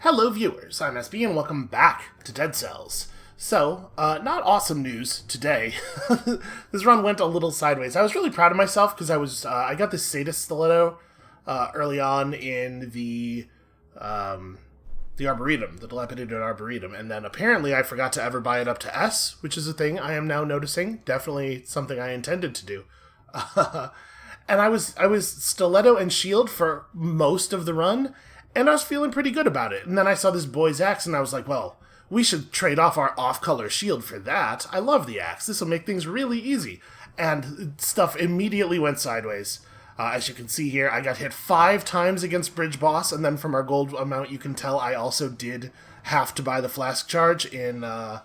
Hello viewers, I'm SB and welcome back to Dead Cells. So, not awesome news today. This run went a little sideways. I was really proud of myself because I got this sadist stiletto early on in the Arboretum, the dilapidated Arboretum, and then apparently I forgot to ever buy it up to S, which is a thing I am now noticing. Definitely something I intended to do. And I was stiletto and shield for most of the run, and I was feeling pretty good about it. And then I saw this boy's axe, and I was like, well, we should trade off our off-color shield for that. I love the axe. This will make things really easy. And stuff immediately went sideways. As you can see here, I got hit 5 times against Bridge Boss, and then from our gold amount, you can tell I also did have to buy the flask charge in the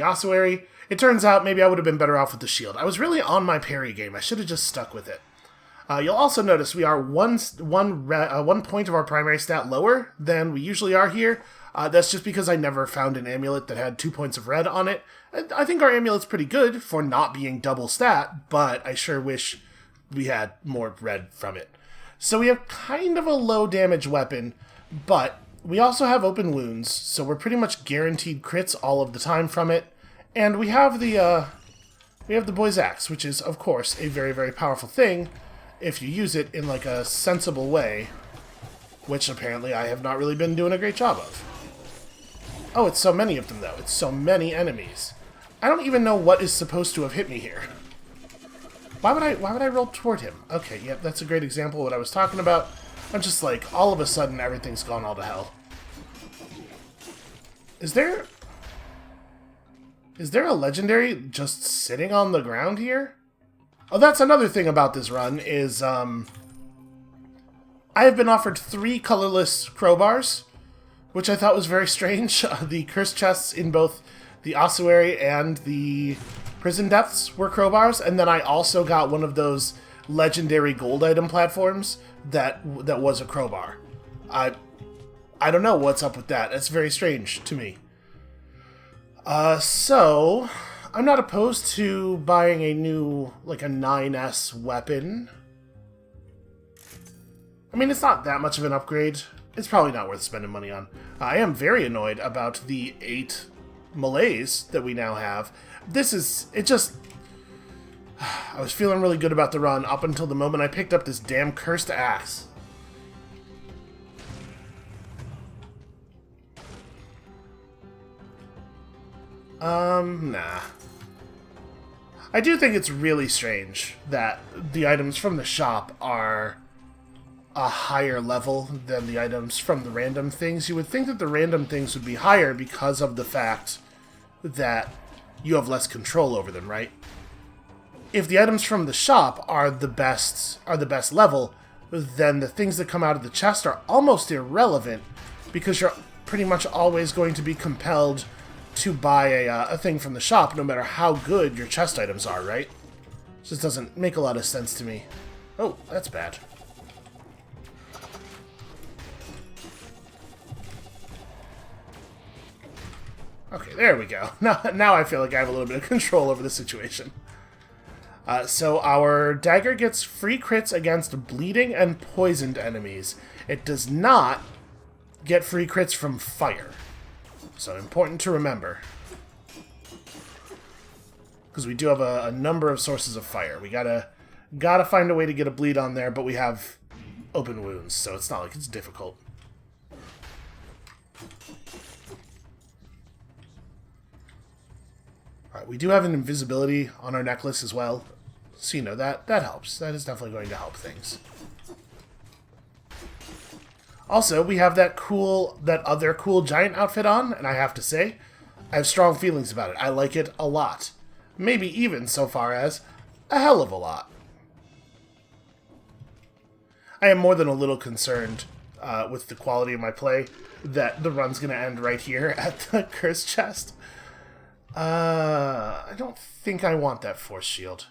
ossuary. It turns out maybe I would have been better off with the shield. I was really on my parry game. I should have just stuck with it. You'll also notice we are one point of our primary stat lower than we usually are here. That's just because I never found an amulet that had 2 points of red on it. I think our amulet's pretty good for not being double stat, but I sure wish we had more red from it. So we have kind of a low damage weapon, but we also have open wounds, so we're pretty much guaranteed crits all of the time from it. And we have the boy's axe, which is, of course, a very, very powerful thing if you use it in, like, a sensible way, which apparently I have not really been doing a great job of. Oh, it's so many of them, though. It's so many enemies. I don't even know what is supposed to have hit me here. Why would I roll toward him? Okay, yep, that's a great example of what I was talking about. I'm just like, all of a sudden, everything's gone all to hell. Is there a legendary just sitting on the ground here? Oh, that's another thing about this run, is, I have been offered 3 colorless crowbars, which I thought was very strange. The cursed chests in both the ossuary and the prison depths were crowbars, and then I also got one of those legendary gold item platforms that was a crowbar. I don't know what's up with that. It's very strange to me. So I'm not opposed to buying a new, like, a 9S weapon. I mean, it's not that much of an upgrade. It's probably not worth spending money on. I am very annoyed about the 8 melees that we now have. I was feeling really good about the run up until the moment I picked up this damn cursed axe. Nah. I do think it's really strange that the items from the shop are a higher level than the items from the random things. You would think that the random things would be higher because of the fact that you have less control over them, right? If the items from the shop are the best level, then the things that come out of the chest are almost irrelevant because you're pretty much always going to be compelled to buy a thing from the shop no matter how good your chest items are, right? It just doesn't make a lot of sense to me. Oh, that's bad. Okay, there we go. Now I feel like I have a little bit of control over the situation. So our dagger gets free crits against bleeding and poisoned enemies. It does not get free crits from fire. So important to remember. Because we do have a number of sources of fire. We gotta find a way to get a bleed on there, but we have open wounds, so it's not like it's difficult. Alright, we do have an invisibility on our necklace as well. So, you know, that helps. That is definitely going to help things. Also, we have that other cool giant outfit on, and I have to say, I have strong feelings about it. I like it a lot. Maybe even so far as a hell of a lot. I am more than a little concerned with the quality of my play that the run's going to end right here at the cursed chest. I don't think I want that force shield.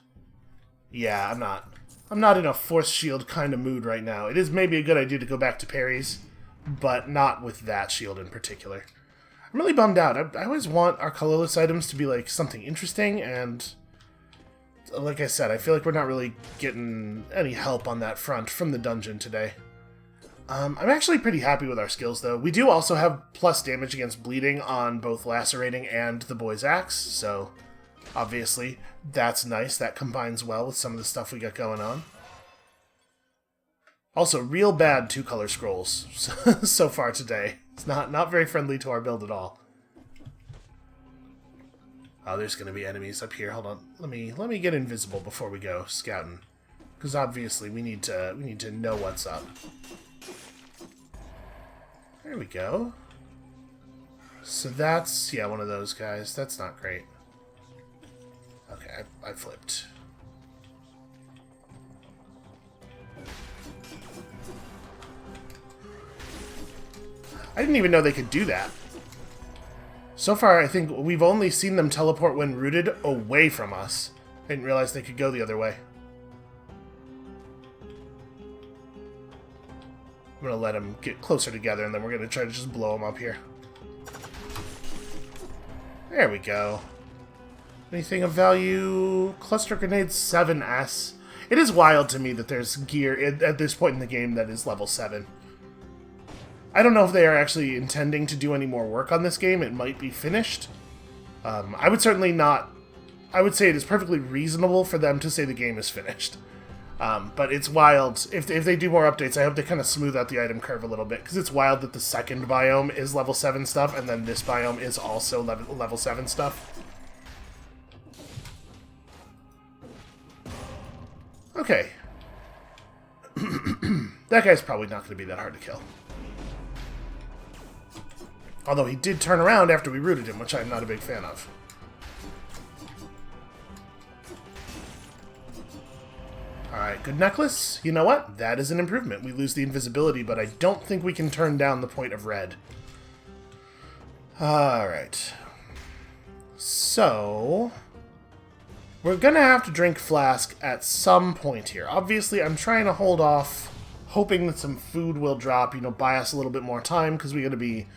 Yeah, I'm not in a force shield kind of mood right now. It is maybe a good idea to go back to parries, but not with that shield in particular. I'm really bummed out. I always want our colorless items to be like something interesting, and like I said, I feel like we're not really getting any help on that front from the dungeon today. I'm actually pretty happy with our skills, though. We do also have plus damage against bleeding on both lacerating and the boy's axe, so obviously that's nice. That combines well with some of the stuff we got going on. Also, real bad two-color scrolls so far today. It's not very friendly to our build at all. Oh, there's going to be enemies up here. Hold on. Let me get invisible before we go scouting, because obviously we need to know what's up. There we go. So that's, yeah, one of those guys. That's not great. Okay, I flipped. I didn't even know they could do that. So far, I think we've only seen them teleport when rooted away from us. I didn't realize they could go the other way. I'm going to let them get closer together, and then we're going to try to just blow them up here. There we go. Anything of value? Cluster grenades 7S. It is wild to me that there's gear at this point in the game that is level 7. I don't know if they are actually intending to do any more work on this game. It might be finished. I would certainly not... I would say it is perfectly reasonable for them to say the game is finished. But it's wild. If they do more updates, I hope they kind of smooth out the item curve a little bit, because it's wild that the second biome is level 7 stuff, and then this biome is also level 7 stuff. Okay. That guy's probably not going to be that hard to kill. Although he did turn around after we rooted him, which I'm not a big fan of. Alright, good necklace. You know what? That is an improvement. We lose the invisibility, but I don't think we can turn down the point of red. Alright. So... we're gonna have to drink Flask at some point here. Obviously, I'm trying to hold off, hoping that some food will drop, you know, buy us a little bit more time, because we gotta be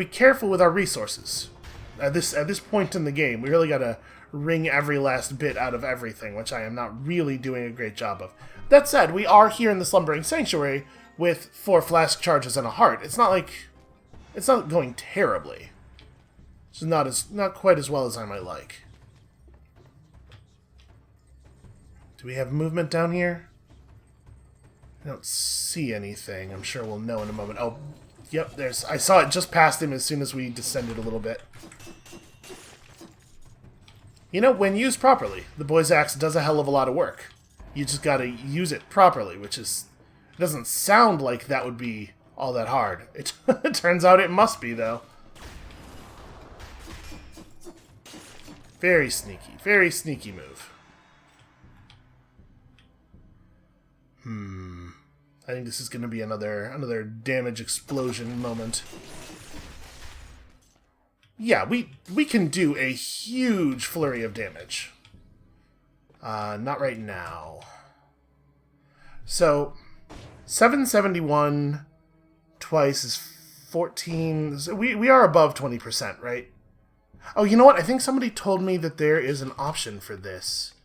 careful with our resources. At this point in the game, we really gotta wring every last bit out of everything, which I am not really doing a great job of. That said, we are here in the Slumbering Sanctuary with 4 flask charges and a heart. It's not like... it's not going terribly. It's not quite as well as I might like. Do we have movement down here? I don't see anything. I'm sure we'll know in a moment. Oh, yep, I saw it just past him as soon as we descended a little bit. You know, when used properly, the boy's axe does a hell of a lot of work. You just gotta use it properly, which is... it doesn't sound like that would be all that hard. It turns out it must be, though. Very sneaky move. I think this is going to be another damage explosion moment. Yeah, we can do a huge flurry of damage. Not right now. So, 771 twice is 14... so we are above 20%, right? Oh, you know what? I think somebody told me that there is an option for this.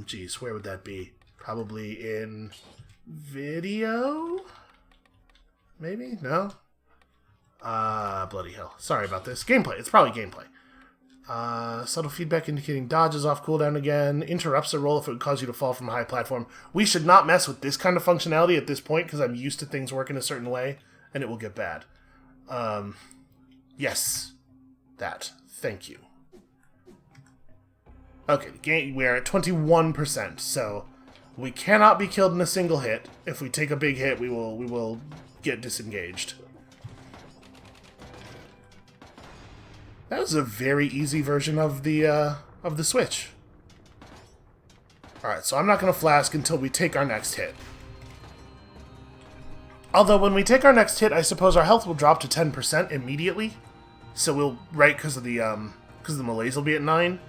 Geez, where would that be? Probably in video? Maybe? No? Bloody hell. Sorry about this. Gameplay. It's probably gameplay. Subtle feedback indicating dodges off cooldown again. Interrupts a roll if it would cause you to fall from a high platform. We should not mess with this kind of functionality at this point, because I'm used to things working a certain way, and it will get bad. Yes. That. Thank you. Okay, we are at 21%, so... we cannot be killed in a single hit. If we take a big hit, we will get disengaged. That was a very easy version of the switch. Alright, so I'm not going to flask until we take our next hit. Although when we take our next hit, I suppose our health will drop to 10% immediately. So we'll... right, because of the malaise will be at 9.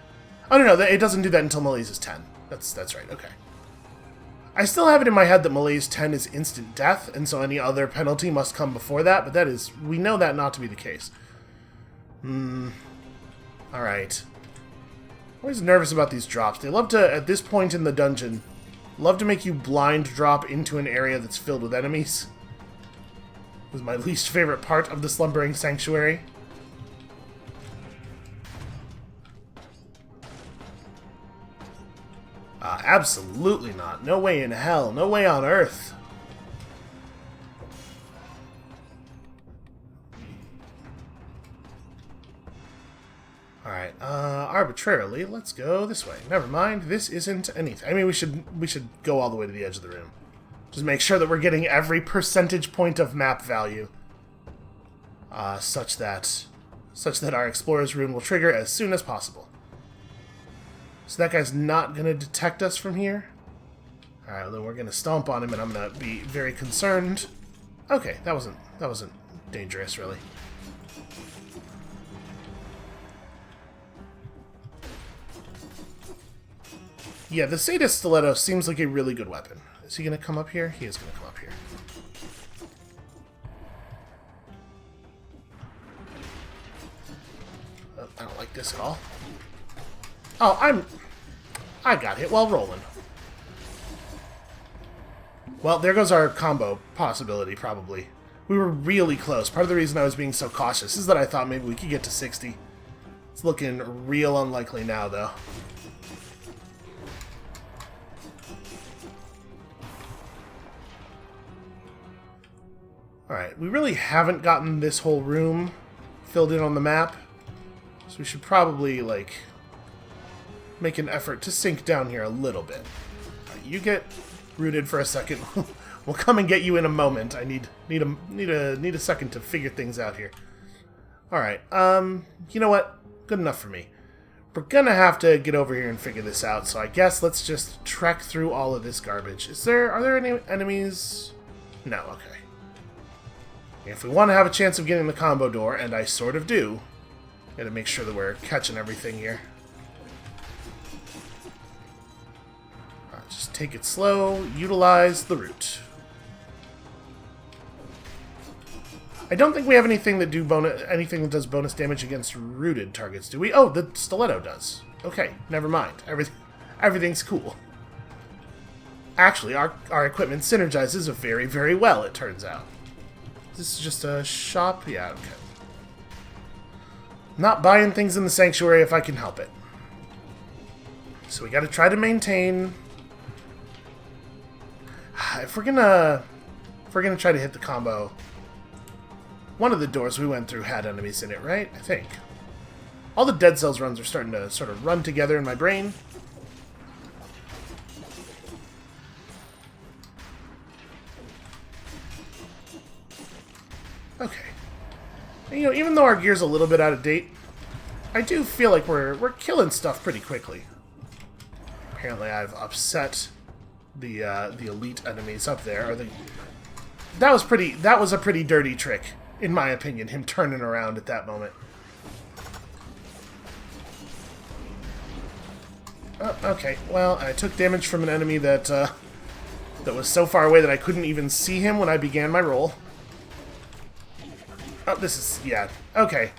Oh, no, it doesn't do that until malaise is 10. That's right, okay. I still have it in my head that malaise 10 is instant death, and so any other penalty must come before that, but that is... we know that not to be the case. Alright. I'm always nervous about these drops. They love to, at this point in the dungeon, Love to make you blind drop into an area that's filled with enemies. It was my least favorite part of the Slumbering Sanctuary. Absolutely not. No way in hell. No way on earth. Alright, arbitrarily, let's go this way. Never mind, this isn't anything. I mean, we should go all the way to the edge of the room. Just make sure that we're getting every percentage point of map value. Such that our explorer's rune will trigger as soon as possible. So that guy's not going to detect us from here. Alright, well, then we're going to stomp on him, and I'm going to be very concerned. Okay, that wasn't dangerous, really. Yeah, the Sadist Stiletto seems like a really good weapon. Is he going to come up here? He is going to come up here. Oh, I don't like this at all. Oh, I got hit while rolling. Well, there goes our combo possibility, probably. We were really close. Part of the reason I was being so cautious is that I thought maybe we could get to 60. It's looking real unlikely now, though. Alright, we really haven't gotten this whole room filled in on the map. So we should probably, like, make an effort to sink down here a little bit. Right, you get rooted for a second. We'll come and get you in a moment. I need a second to figure things out here. Alright, you know what? Good enough for me. We're gonna have to get over here and figure this out, so I guess let's just trek through all of this garbage. Are there any enemies? No, okay. If we want to have a chance of getting the combo door, and I sort of do, gotta make sure that we're catching everything here. Alright, just take it slow, utilize the root. I don't think we have anything that does bonus damage against rooted targets, do we? Oh, the stiletto does. Okay, never mind. Everything's cool. Actually, our equipment synergizes very, very well, it turns out. This is just a shop? Yeah, okay. Not buying things in the sanctuary if I can help it. So we gotta try to maintain... If we're gonna try to hit the combo... One of the doors we went through had enemies in it, right? I think. All the Dead Cells runs are starting to sort of run together in my brain. Okay. And, you know, even though our gear's a little bit out of date, I do feel like we're killing stuff pretty quickly. Apparently I've upset the elite enemies up there. Or that was a pretty dirty trick, in my opinion, him turning around at that moment. Oh, okay, well, I took damage from an enemy that was so far away that I couldn't even see him when I began my roll. Oh, this is... yeah. Okay.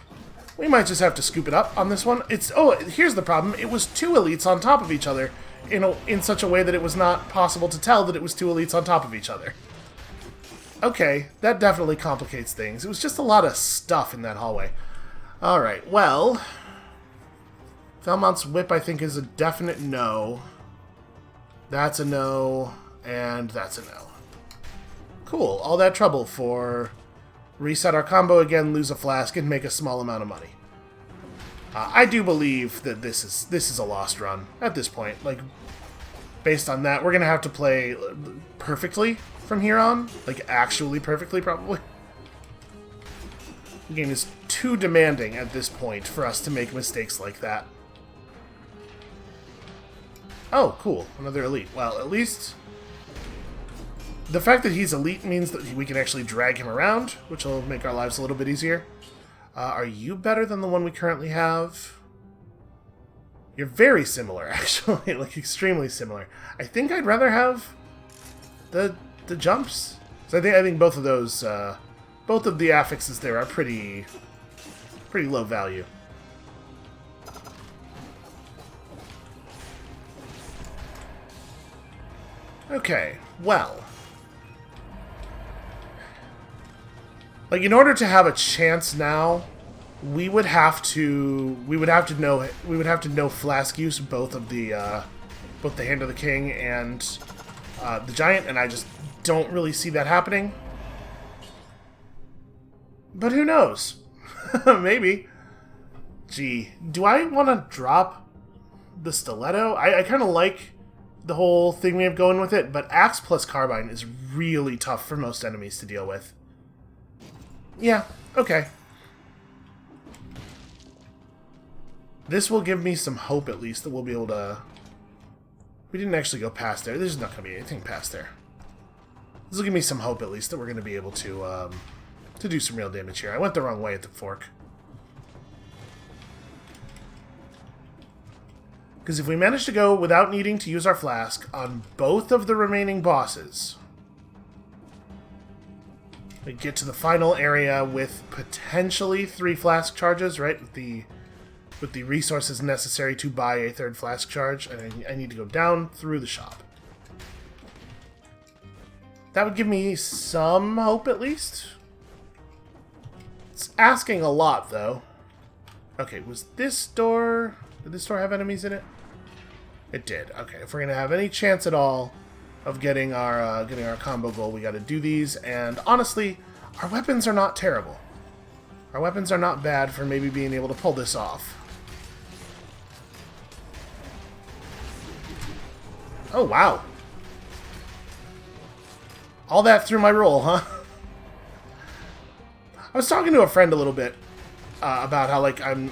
We might just have to scoop it up on this one. Here's the problem. It was two elites on top of each other in such a way that it was not possible to tell that it was two elites on top of each other. Okay, that definitely complicates things. It was just a lot of stuff in that hallway. Alright, well... Valmont's whip, I think, is a definite no. That's a no, and that's a no. Cool. All that trouble for... reset our combo again, lose a flask, and make a small amount of money. I do believe that this is a lost run at this point. Like, based on that, we're gonna have to play perfectly from here on. Like, actually perfectly, probably. The game is too demanding at this point for us to make mistakes like that. Oh, cool. Another elite. Well, at least... the fact that he's elite means that we can actually drag him around, which will make our lives a little bit easier. Are you better than the one we currently have? You're very similar, actually. Like, extremely similar. I think I'd rather have the jumps. So I think both of those, both of the affixes there are pretty low value. Okay, well. Like, in order to have a chance now, we would have to know flask use, both the Hand of the King and the Giant, and I just don't really see that happening. But who knows? Maybe. Gee, do I want to drop the stiletto? I kind of like the whole thing we have going with it, but axe plus carbine is really tough for most enemies to deal with. Yeah, okay. This will give me some hope, at least, that we'll be able to... We didn't actually go past there. There's not going to be anything past there. This will give me some hope, at least, that we're going to be able to do some real damage here. I went the wrong way at the fork. Because if we manage to go without needing to use our flask on both of the remaining bosses, we get to the final area with potentially 3 flask charges, right? With the resources necessary to buy a 3rd flask charge, and I need to go down through the shop. That would give me some hope, at least. It's asking a lot, though. Okay, was this door... Did this door have enemies in it? It did. Okay, if we're going to have any chance at all of getting our combo goal, we got to do these. And honestly, our weapons are not terrible. Our weapons are not bad for maybe being able to pull this off. Oh, wow. All that through my roll, huh? I was talking to a friend a little bit about how, like, I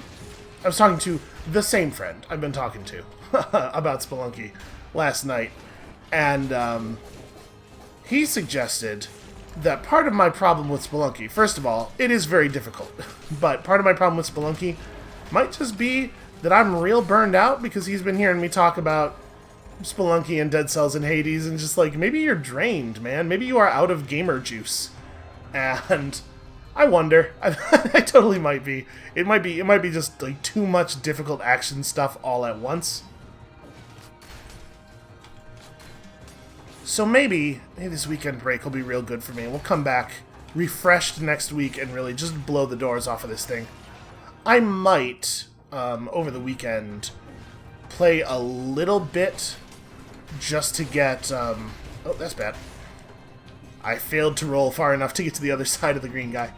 was talking to the same friend I've been talking to about Spelunky last night, and he suggested that part of my problem with Spelunky, first of all, it is very difficult, but part of my problem with Spelunky might just be that I'm real burned out because he's been hearing me talk about Spelunky and Dead Cells and Hades, and just like, maybe you're drained, man. Maybe you are out of gamer juice. And I wonder. I totally might be. It might be just like too much difficult action stuff all at once. So maybe this weekend break will be real good for me. We'll come back refreshed next week and really just blow the doors off of this thing. I might, over the weekend, play a little bit just to get... oh, that's bad. I failed to roll far enough to get to the other side of the green guy.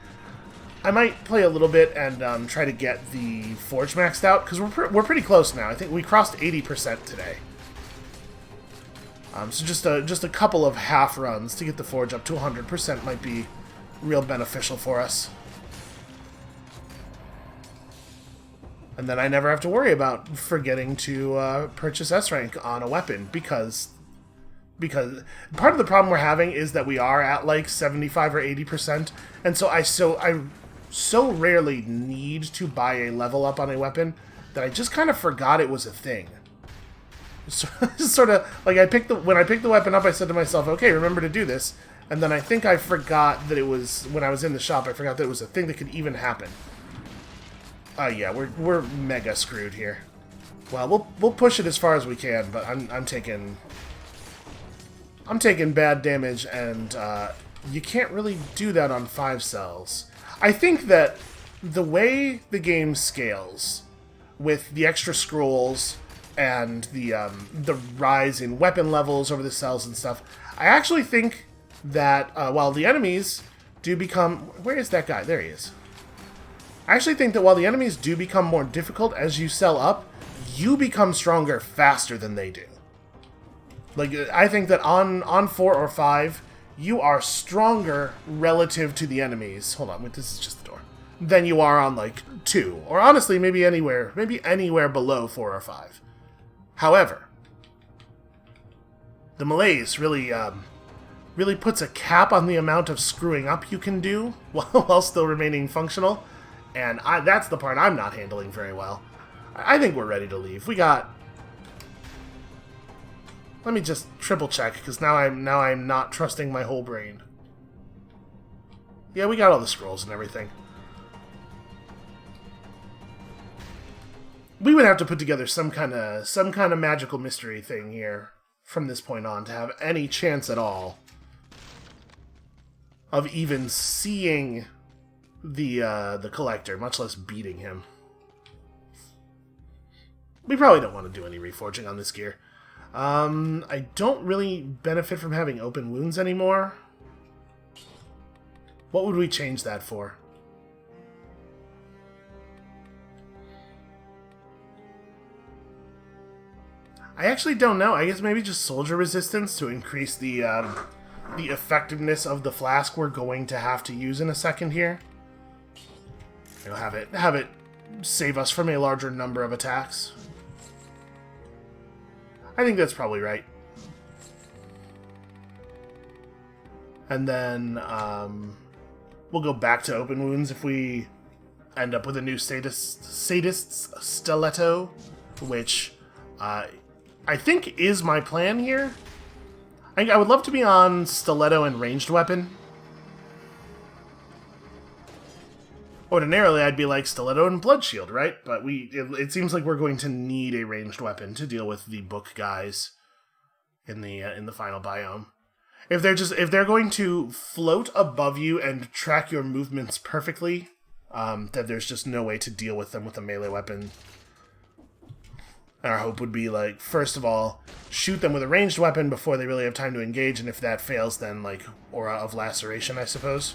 I might play a little bit and try to get the Forge maxed out, because we're pretty close now. I think we crossed 80% today. So just a couple of half runs to get the Forge up to 100% might be real beneficial for us. And then I never have to worry about forgetting to purchase S rank on a weapon, because part of the problem we're having is that we are at like 75 or 80%, and so I so rarely need to buy a level up on a weapon that I just kind of forgot it was a thing. So, sort of like when I picked the weapon up, I said to myself, okay, remember to do this, and then I think I forgot that it was, when I was in the shop, I forgot that it was a thing that could even happen. Yeah, we're mega screwed here. Well, we'll push it as far as we can, but I'm taking bad damage, and you can't really do that on 5 cells. I think that the way the game scales, with the extra scrolls and the rise in weapon levels over the cells and stuff, I actually think that while the enemies do become... Where is that guy? There he is. I actually think that while the enemies do become more difficult as you sell up, you become stronger faster than they do. Like, I think that on 4 or 5, you are stronger relative to the enemies. Hold on, wait, this is just the door. Than you are on, like, 2. Or honestly, maybe anywhere below 4 or 5. However, the malaise really puts a cap on the amount of screwing up you can do while still remaining functional. And that's the part I'm not handling very well. I think we're ready to leave. We got... Let me just triple check, because now I'm not trusting my whole brain. Yeah, we got all the scrolls and everything. We would have to put together some kind of magical mystery thing here from this point on to have any chance at all of even seeing the collector, much less beating him. We probably don't want to do any reforging on this gear. I don't really benefit from having open wounds anymore. What would we change that for? I actually don't know. I guess maybe just soldier resistance to increase the effectiveness of the flask we're going to have to use in a second here. You'll have it save us from a larger number of attacks. I think that's probably right. And then we'll go back to open wounds if we end up with a new sadist's stiletto, which I think is my plan here. I would love to be on stiletto and ranged weapon. Ordinarily, I'd be like stiletto and blood shield, right? But it seems like we're going to need a ranged weapon to deal with the book guys in the final biome. If they're going to float above you and track your movements perfectly, that there's just no way to deal with them with a melee weapon. And our hope would be, like, first of all, shoot them with a ranged weapon before they really have time to engage, and if that fails, then, like, Aura of Laceration, I suppose.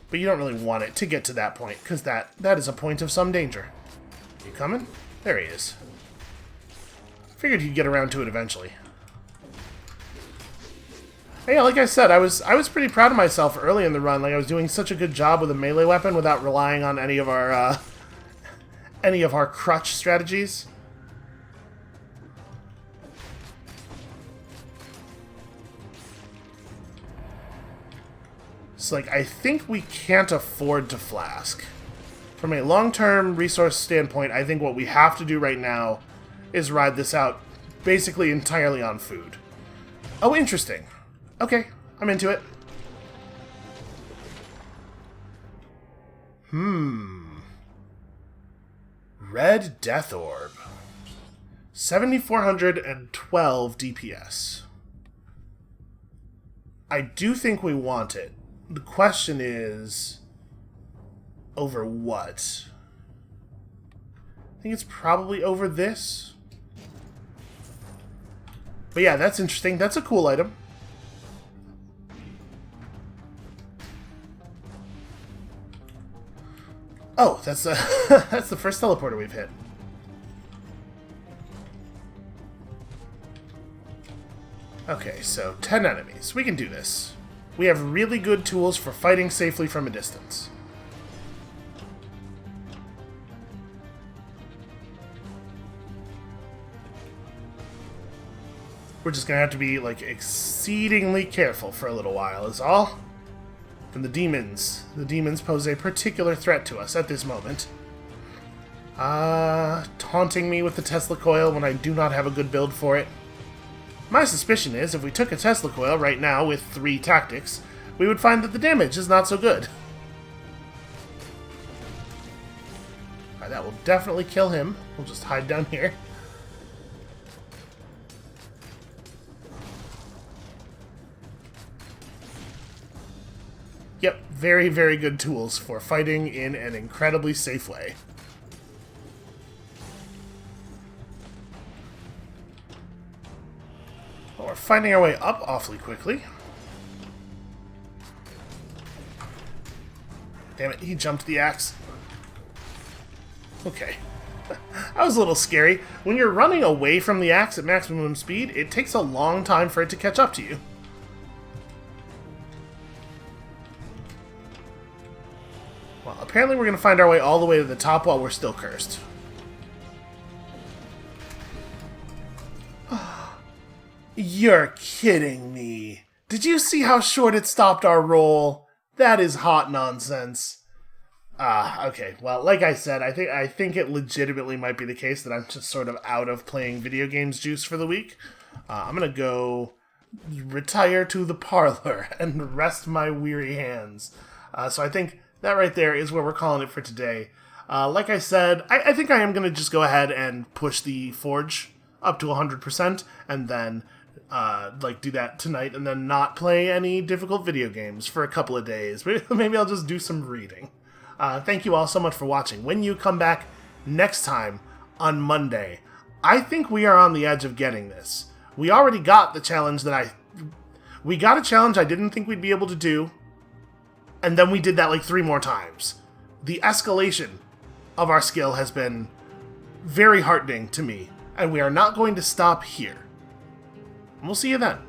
But you don't really want it to get to that point, because that is a point of some danger. You coming? There he is. Figured he'd get around to it eventually. Yeah, like I said, I was pretty proud of myself early in the run. Like, I was doing such a good job with a melee weapon without relying on any of our crutch strategies. So, like, I think we can't afford to flask. From a long-term resource standpoint, I think what we have to do right now is ride this out basically entirely on food. Oh, interesting. Okay, I'm into it. Red Death Orb. 7,412 DPS. I do think we want it. The question is, over what? I think it's probably over this. But yeah, that's interesting. That's a cool item. Oh, that's that's the first teleporter we've hit. Okay, so 10 enemies. We can do this. We have really good tools for fighting safely from a distance. We're just gonna have to be, like, exceedingly careful for a little while, is all. And the demons pose a particular threat to us at this moment. Taunting me with the Tesla coil when I do not have a good build for it. My suspicion is, if we took a Tesla coil right now with 3 tactics, we would find that the damage is not so good. Alright, that will definitely kill him. We'll just hide down here. Yep, very, very good tools for fighting in an incredibly safe way. We're finding our way up awfully quickly. Damn it, he jumped the axe. Okay. That was a little scary. When you're running away from the axe at maximum speed, it takes a long time for it to catch up to you. Well, apparently we're going to find our way all the way to the top while we're still cursed. You're kidding me. Did you see how short it stopped our roll? That is hot nonsense. Okay. Well, like I said, I think it legitimately might be the case that I'm just sort of out of playing video games juice for the week. I'm going to go retire to the parlor and rest my weary hands. So I think that right there is where we're calling it for today. Like I said, I think I am going to just go ahead and push the forge up to 100% and then like do that tonight and then not play any difficult video games for a couple of days. Maybe I'll just do some reading. Thank you all so much for watching. When you come back next time on Monday, I think we are on the edge of getting this. We already got the challenge we got a challenge I didn't think we'd be able to do, and then we did that like 3 more times. The escalation of our skill has been very heartening to me, and we are not going to stop here. We'll see you then.